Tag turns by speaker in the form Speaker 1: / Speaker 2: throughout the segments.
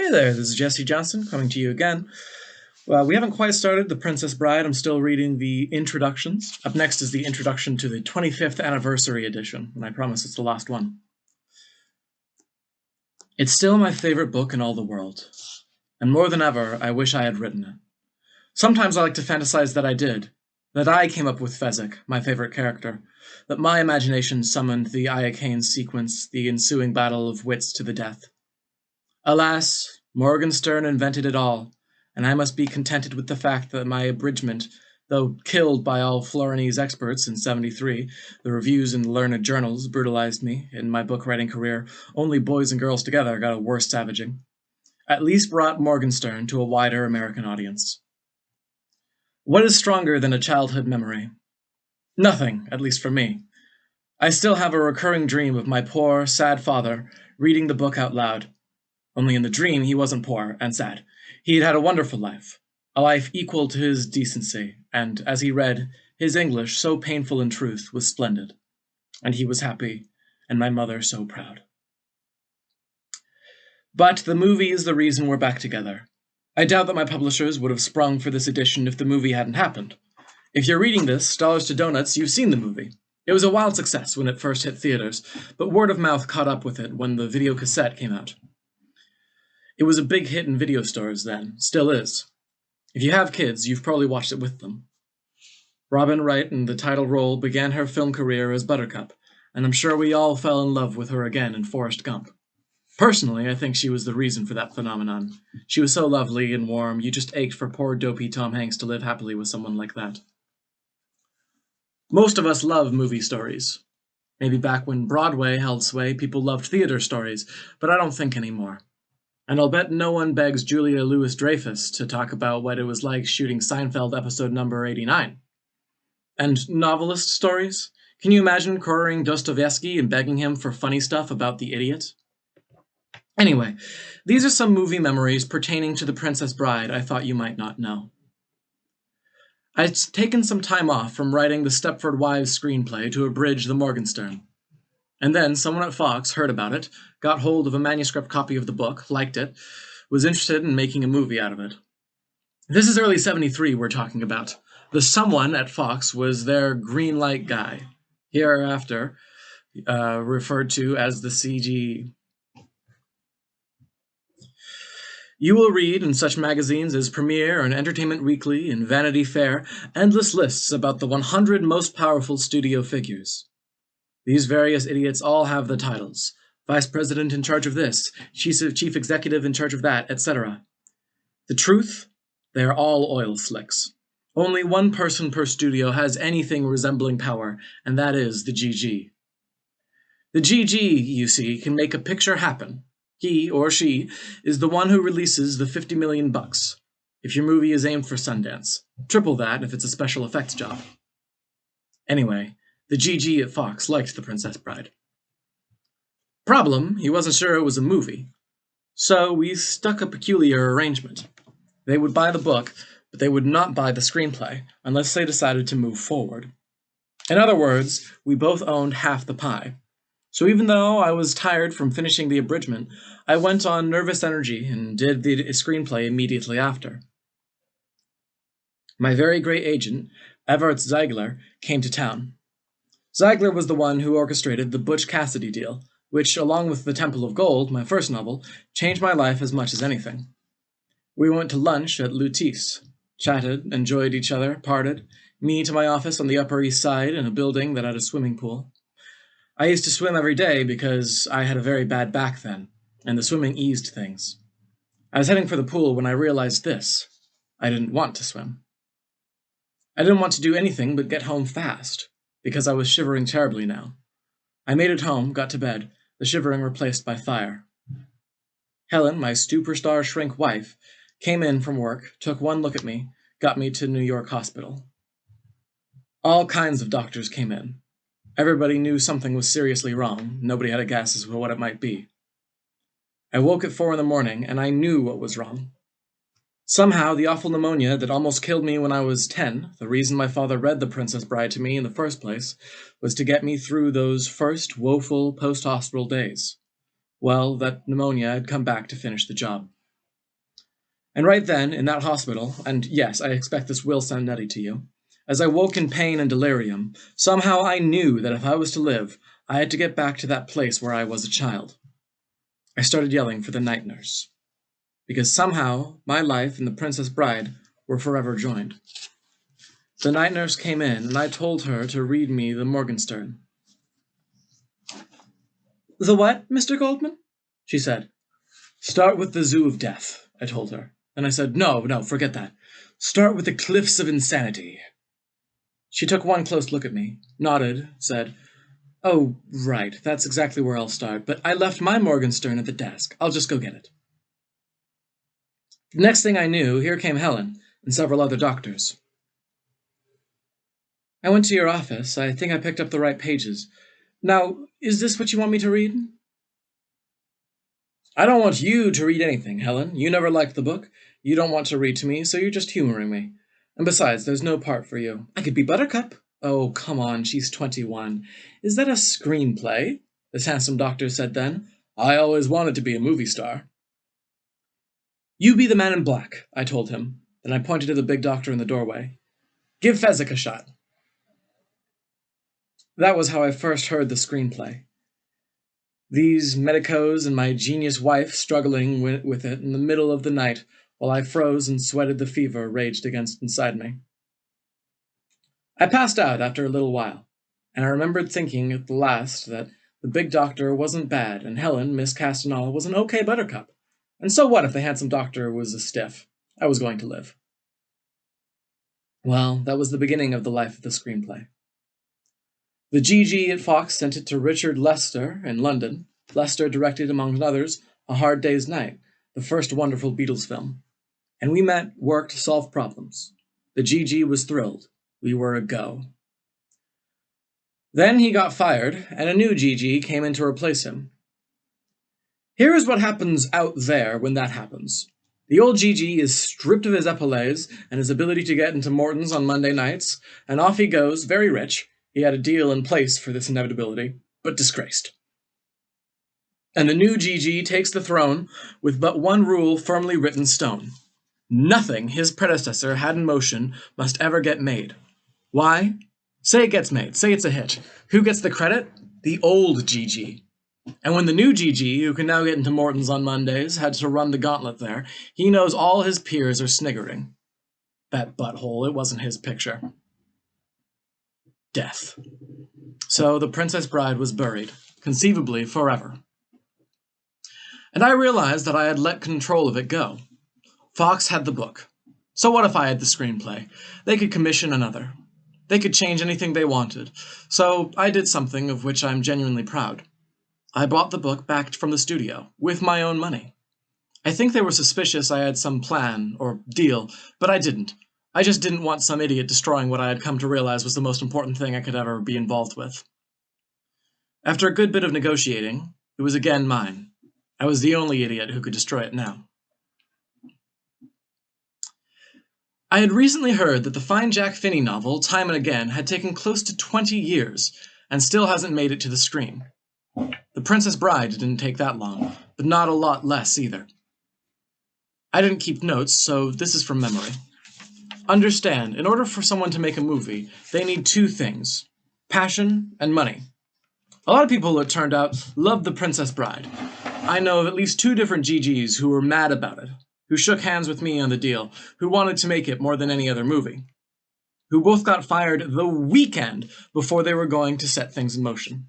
Speaker 1: Hey there, this is Jesse Johnson coming to you again. We haven't quite started The Princess Bride. I'm still reading the introductions. Up next is the introduction to the 25th anniversary edition, and I promise it's the last one. It's still my favorite book in all the world, and more than ever, I wish I had written it. Sometimes I like to fantasize that I did, that I came up with Fezzik, my favorite character, that my imagination summoned the Iacane sequence, the ensuing battle of wits to the death. Alas, Morgenstern invented it all, and I must be contented with the fact that my abridgment, though killed by all Florinese experts in '73, the reviews in learned journals brutalized me. In my book-writing career, only boys and girls together got a worse savaging. At least brought Morgenstern to a wider American audience. What is stronger than a childhood memory? Nothing, at least for me. I still have a recurring dream of my poor, sad father reading the book out loud. Only in the dream he wasn't poor and sad. He had had a wonderful life, a life equal to his decency, and, as he read, his English, so painful in truth, was splendid. And he was happy, and my mother so proud. But the movie is the reason we're back together. I doubt that my publishers would have sprung for this edition if the movie hadn't happened. If you're reading this, dollars to donuts, you've seen the movie. It was a wild success when it first hit theaters, but word of mouth caught up with it when the video cassette came out. It was a big hit in video stores then, still is. If you have kids, you've probably watched it with them. Robin Wright in the title role began her film career as Buttercup, and I'm sure we all fell in love with her again in Forrest Gump. Personally, I think she was the reason for that phenomenon. She was so lovely and warm, you just ached for poor dopey Tom Hanks to live happily with someone like that. Most of us love movie stories. Maybe back when Broadway held sway, people loved theater stories, but I don't think anymore. And I'll bet no one begs Julia Louis-Dreyfus to talk about what it was like shooting Seinfeld episode number 89. And novelist stories? Can you imagine querying Dostoevsky and begging him for funny stuff about the idiot? Anyway, these are some movie memories pertaining to The Princess Bride I thought you might not know. I'd taken some time off from writing the Stepford Wives screenplay to abridge the Morgenstern. And then someone at Fox heard about it, got hold of a manuscript copy of the book, liked it, was interested in making a movie out of it. This is early '73 we're talking about. The someone at Fox was their green light guy, hereafter referred to as the CG. You will read in such magazines as Premiere and Entertainment Weekly and Vanity Fair endless lists about the 100 most powerful studio figures. These various idiots all have the titles. Vice President in charge of this, Chief Executive in charge of that, etc. The truth? They are all oil slicks. Only one person per studio has anything resembling power, and that is the GG. The GG, you see, can make a picture happen. He, or she, is the one who releases the $50 million. If your movie is aimed for Sundance. Triple that if it's a special effects job. Anyway, the GG at Fox liked The Princess Bride. Problem, he wasn't sure it was a movie. So we stuck a peculiar arrangement. They would buy the book, but they would not buy the screenplay unless they decided to move forward. In other words, we both owned half the pie. So even though I was tired from finishing the abridgment, I went on nervous energy and did the screenplay immediately after. My very great agent, Everett Ziegler, came to town. Ziegler was the one who orchestrated the Butch Cassidy deal, which, along with The Temple of Gold, my first novel, changed my life as much as anything. We went to lunch at Lutis, chatted, enjoyed each other, parted, me to my office on the Upper East Side in a building that had a swimming pool. I used to swim every day because I had a very bad back then, and the swimming eased things. I was heading for the pool when I realized this. I didn't want to swim. I didn't want to do anything but get home fast, because I was shivering terribly now. I made it home, got to bed, the shivering replaced by fire. Helen, my superstar shrink wife, came in from work, took one look at me, got me to New York Hospital. All kinds of doctors came in. Everybody knew something was seriously wrong. Nobody had a guess as to what it might be. I woke at 4 a.m, and I knew what was wrong. Somehow, the awful pneumonia that almost killed me when I was 10, the reason my father read The Princess Bride to me in the first place, was to get me through those first woeful post-hospital days. Well, that pneumonia had come back to finish the job. And right then, in that hospital, and yes, I expect this will sound nutty to you, as I woke in pain and delirium, somehow I knew that if I was to live, I had to get back to that place where I was a child. I started yelling for the night nurse, because somehow my life and the Princess Bride were forever joined. The night nurse came in, and I told her to read me the Morgenstern. "The what, Mr. Goldman?" she said. "Start with the Zoo of Death," I told her. And I said, No, forget that. Start with the Cliffs of Insanity." She took one close look at me, nodded, said, "Oh, right, that's exactly where I'll start, but I left my Morgenstern at the desk. I'll just go get it." The next thing I knew, here came Helen and several other doctors. "I went to your office. I think I picked up the right pages. Now, is this what you want me to read?" "I don't want you to read anything, Helen. You never liked the book. You don't want to read to me, so you're just humoring me. And besides, there's no part for you. I could be Buttercup." "Oh, come on, she's 21. Is that a screenplay?" this handsome doctor said then. "I always wanted to be a movie star." "You be the man in black," I told him. Then I pointed to the big doctor in the doorway. "Give Fezzik a shot." That was how I first heard the screenplay. These medicos and my genius wife struggling with it in the middle of the night while I froze and sweated the fever raged against inside me. I passed out after a little while, and I remembered thinking at the last that the big doctor wasn't bad, and Helen, Miss Castanal, was an okay Buttercup. And so what if the handsome doctor was a stiff? I was going to live. Well, that was the beginning of the life of the screenplay. The GG at Fox sent it to Richard Lester in London. Lester directed, among others, A Hard Day's Night, the first wonderful Beatles film. And we met, worked, solved problems. The GG was thrilled. We were a go. Then he got fired, and a new GG came in to replace him. Here is what happens out there when that happens. The old GG is stripped of his epaulettes and his ability to get into Morton's on Monday nights, and off he goes, very rich. He had a deal in place for this inevitability, but disgraced. And the new GG takes the throne with but one rule firmly written in stone. Nothing his predecessor had in motion must ever get made. Why? Say it gets made. Say it's a hit. Who gets the credit? The old GG. And when the new GG, who can now get into Morton's on Mondays, had to run the gauntlet there, he knows all his peers are sniggering. That butthole, it wasn't his picture. Death. So the Princess Bride was buried, conceivably forever. And I realized that I had let control of it go. Fox had the book. So what if I had the screenplay? They could commission another. They could change anything they wanted. So I did something of which I'm genuinely proud. I bought the book back from the studio, with my own money. I think they were suspicious I had some plan or deal, but I didn't. I just didn't want some idiot destroying what I had come to realize was the most important thing I could ever be involved with. After a good bit of negotiating, it was again mine. I was the only idiot who could destroy it now. I had recently heard that the fine Jack Finney novel, Time and Again, had taken close to 20 years, and still hasn't made it to the screen. The Princess Bride didn't take that long, but not a lot less either. I didn't keep notes, so this is from memory. Understand, in order for someone to make a movie, they need two things: passion and money. A lot of people, it turned out, loved The Princess Bride. I know of at least 2 different GGs who were mad about it, who shook hands with me on the deal, who wanted to make it more than any other movie, who both got fired the weekend before they were going to set things in motion.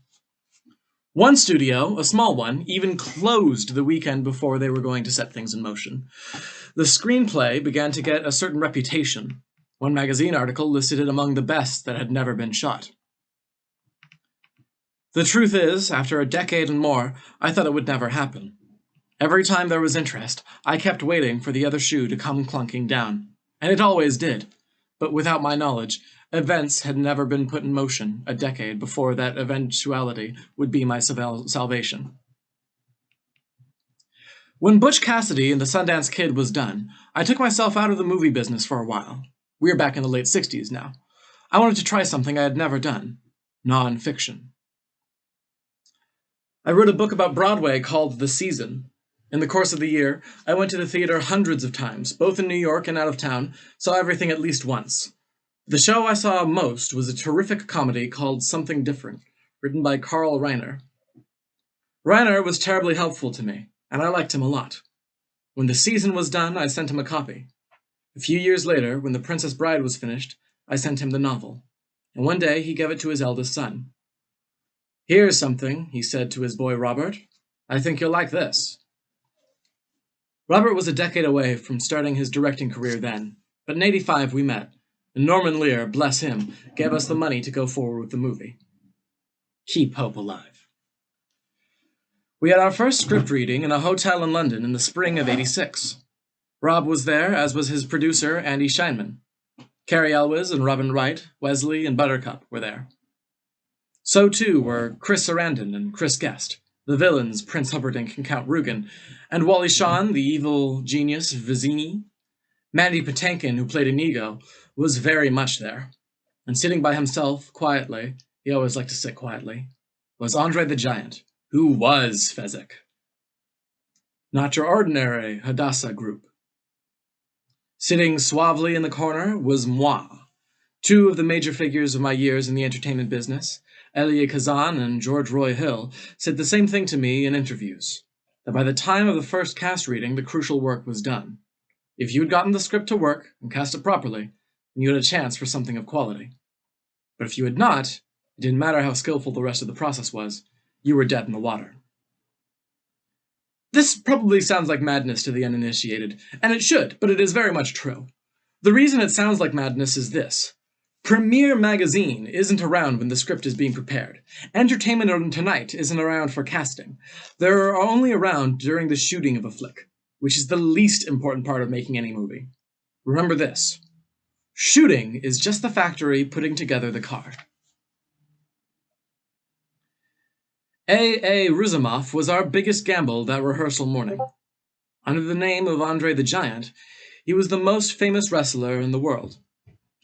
Speaker 1: One studio, a small one, even closed the weekend before they were going to set things in motion. The screenplay began to get a certain reputation. One magazine article listed it among the best that had never been shot. The truth is, after a decade and more, I thought it would never happen. Every time there was interest, I kept waiting for the other shoe to come clunking down. And it always did. But without my knowledge, events had never been put in motion a decade before that eventuality would be my salvation. When Butch Cassidy and the Sundance Kid was done, I took myself out of the movie business for a while. We're back in the late 60s now. I wanted to try something I had never done: non-fiction. I wrote a book about Broadway called The Season. In the course of the year, I went to the theater hundreds of times, both in New York and out of town, saw everything at least once. The show I saw most was a terrific comedy called Something Different, written by Carl Reiner. Reiner was terribly helpful to me, and I liked him a lot. When the season was done, I sent him a copy. A few years later, when The Princess Bride was finished, I sent him the novel, and one day he gave it to his eldest son. "Here's something," he said to his boy Robert. "I think you'll like this." Robert was a decade away from starting his directing career then, but in '85 we met, and Norman Lear, bless him, gave us the money to go forward with the movie. Keep hope alive. We had our first script reading in a hotel in London in the spring of '86. Rob was there, as was his producer, Andy Scheinman. Cary Elwes and Robin Wright, Wesley, and Buttercup were there. So too were Chris Sarandon and Chris Guest, the villains Prince Humperdinck and Count Rugen, and Wally Shawn, the evil genius Vizzini. Mandy Patinkin, who played Inigo, was very much there. And sitting by himself, quietly, he always liked to sit quietly, was Andre the Giant, who was Fezzik. Not your ordinary Hadassah group. Sitting suavely in the corner was moi, two of the major figures of my years in the entertainment business. Elia Kazan and George Roy Hill said the same thing to me in interviews, that by the time of the first cast reading, the crucial work was done. If you had gotten the script to work and cast it properly, then you had a chance for something of quality. But if you had not, it didn't matter how skillful the rest of the process was, you were dead in the water. This probably sounds like madness to the uninitiated, and it should, but it is very much true. The reason it sounds like madness is this. Premiere Magazine isn't around when the script is being prepared. Entertainment Tonight isn't around for casting. They're only around during the shooting of a flick, which is the least important part of making any movie. Remember this. Shooting is just the factory putting together the car. A. Ruzimov was our biggest gamble that rehearsal morning. Under the name of Andre the Giant, he was the most famous wrestler in the world.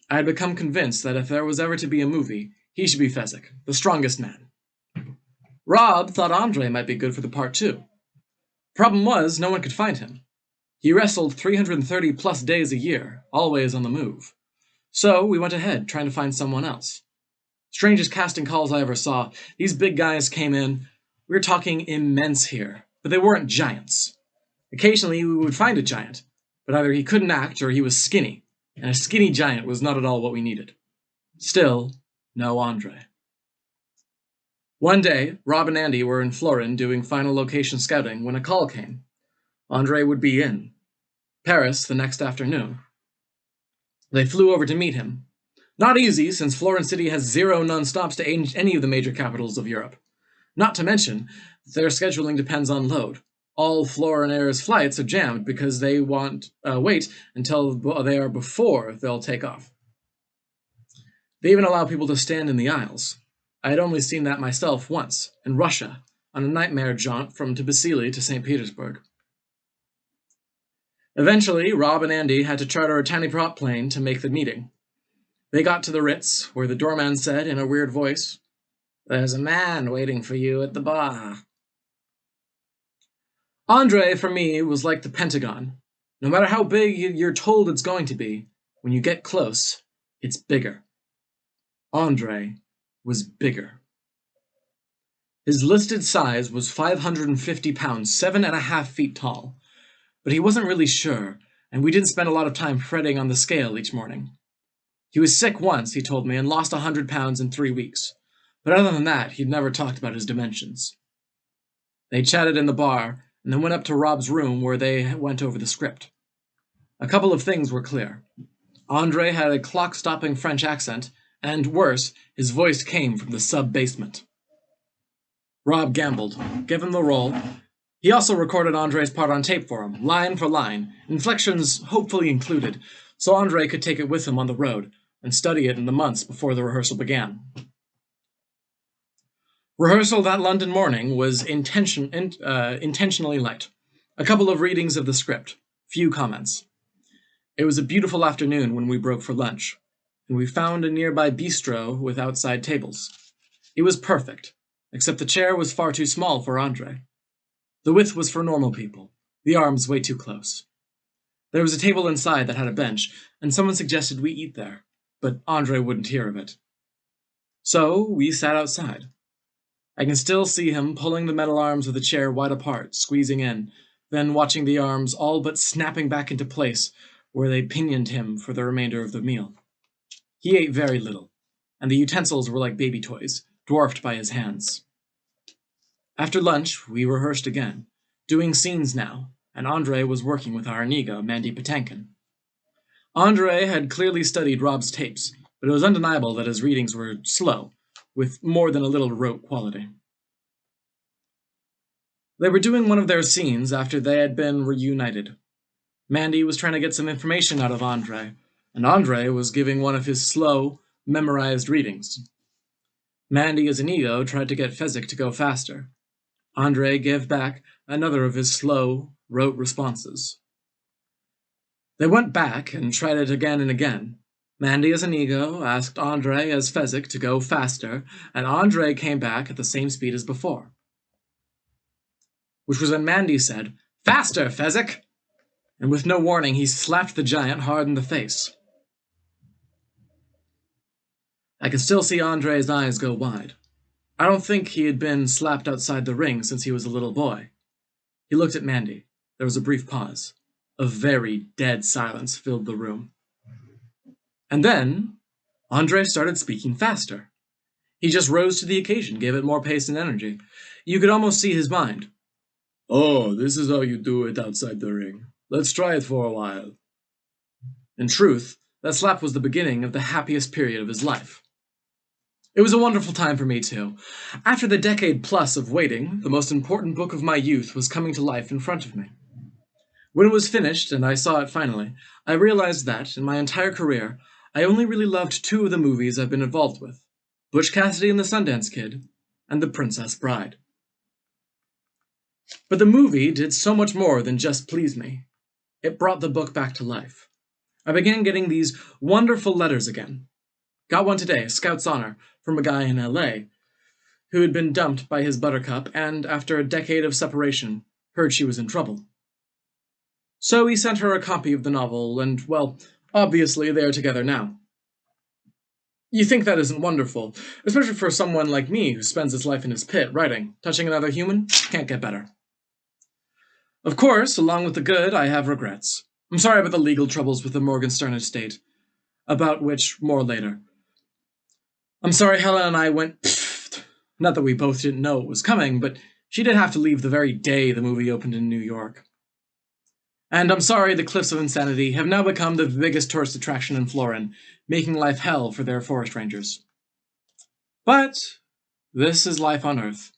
Speaker 1: I had become convinced that if there was ever to be a movie, he should be Fezzik, the strongest man. Rob thought Andre might be good for the part too. Problem was, no one could find him. He wrestled 330 plus days a year, always on the move. So we went ahead, trying to find someone else. Strangest casting calls I ever saw. These big guys came in. We were talking immense here, but they weren't giants. Occasionally we would find a giant, but either he couldn't act or he was skinny, and a skinny giant was not at all what we needed. Still, no Andre. One day, Rob and Andy were in Florin doing final location scouting when a call came. Andre would be in Paris the next afternoon. They flew over to meet him. Not easy, since Florin City has 0 non-stops to any of the major capitals of Europe. Not to mention, their scheduling depends on load. All Florin Air's flights are jammed because they wait until they are before they'll take off. They even allow people to stand in the aisles. I had only seen that myself once, in Russia, on a nightmare jaunt from Tbilisi to St. Petersburg. Eventually, Rob and Andy had to charter a tiny prop plane to make the meeting. They got to the Ritz, where the doorman said in a weird voice, "There's a man waiting for you at the bar." Andre, for me, was like the Pentagon. No matter how big you're told it's going to be, when you get close, it's bigger. Andre was bigger. His listed size was 550 pounds, 7.5 feet tall. But he wasn't really sure, and we didn't spend a lot of time fretting on the scale each morning. He was sick once, he told me, and lost 100 pounds in 3 weeks. But other than that, he'd never talked about his dimensions. They chatted in the bar, and then went up to Rob's room where they went over the script. A couple of things were clear. Andre had a clock-stopping French accent, and, worse, his voice came from the sub-basement. Rob gambled, gave him the role. He also recorded Andre's part on tape for him, line for line, inflections hopefully included, so Andre could take it with him on the road and study it in the months before the rehearsal began. Rehearsal that London morning was intentionally light. A couple of readings of the script, few comments. It was a beautiful afternoon when we broke for lunch, and we found a nearby bistro with outside tables. It was perfect, except the chair was far too small for Andre. The width was for normal people, the arms way too close. There was a table inside that had a bench, and someone suggested we eat there, but Andre wouldn't hear of it. So we sat outside. I can still see him pulling the metal arms of the chair wide apart, squeezing in, then watching the arms all but snapping back into place where they pinioned him for the remainder of the meal. He ate very little, and the utensils were like baby toys, dwarfed by his hands. After lunch, we rehearsed again, doing scenes now, and Andre was working with our Inigo, Mandy Patinkin. Andre had clearly studied Rob's tapes, but it was undeniable that his readings were slow, with more than a little rote quality. They were doing one of their scenes after they had been reunited. Mandy was trying to get some information out of Andre, and Andre was giving one of his slow, memorized readings. Mandy as Inigo tried to get Fezzik to go faster. Andre gave back another of his slow, rote responses. They went back and tried it again and again. Mandy as Inigo asked Andre as Fezzik to go faster, and Andre came back at the same speed as before. Which was when Mandy said, "Faster, Fezzik!" And with no warning, he slapped the giant hard in the face. I could still see Andre's eyes go wide. I don't think he had been slapped outside the ring since he was a little boy. He looked at Mandy. There was a brief pause. A very dead silence filled the room. And then, Andre started speaking faster. He just rose to the occasion, gave it more pace and energy. You could almost see his mind. "Oh, this is how you do it outside the ring. Let's try it for a while." In truth, that slap was the beginning of the happiest period of his life. It was a wonderful time for me, too. After the decade plus of waiting, the most important book of my youth was coming to life in front of me. When it was finished, and I saw it finally, I realized that, in my entire career, I only really loved two of the movies I've been involved with: Butch Cassidy and the Sundance Kid, and The Princess Bride. But the movie did so much more than just please me. It brought the book back to life. I began getting these wonderful letters again. Got one today, Scout's Honor, from a guy in LA, who had been dumped by his buttercup and, after a decade of separation, heard she was in trouble. So he sent her a copy of the novel, and, well, obviously they are together now. You think that isn't wonderful, especially for someone like me who spends his life in his pit writing. Touching another human? Can't get better. Of course, along with the good, I have regrets. I'm sorry about the legal troubles with the Morgenstern estate, about which more later. I'm sorry Helen and I went pfft. Not that we both didn't know it was coming, but she did have to leave the very day the movie opened in New York. And I'm sorry the Cliffs of Insanity have now become the biggest tourist attraction in Florin, making life hell for their forest rangers. But this is life on Earth.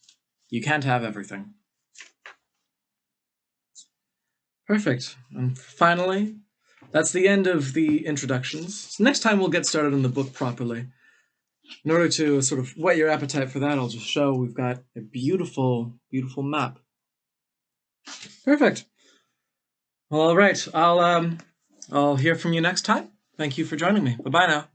Speaker 1: You can't have everything. Perfect. And finally, that's the end of the introductions. So next time we'll get started on the book properly. In order to sort of whet your appetite for that, I'll just show we've got a beautiful, beautiful map. Perfect. Well, all right. I'll hear from you next time. Thank you for joining me. Bye-bye now.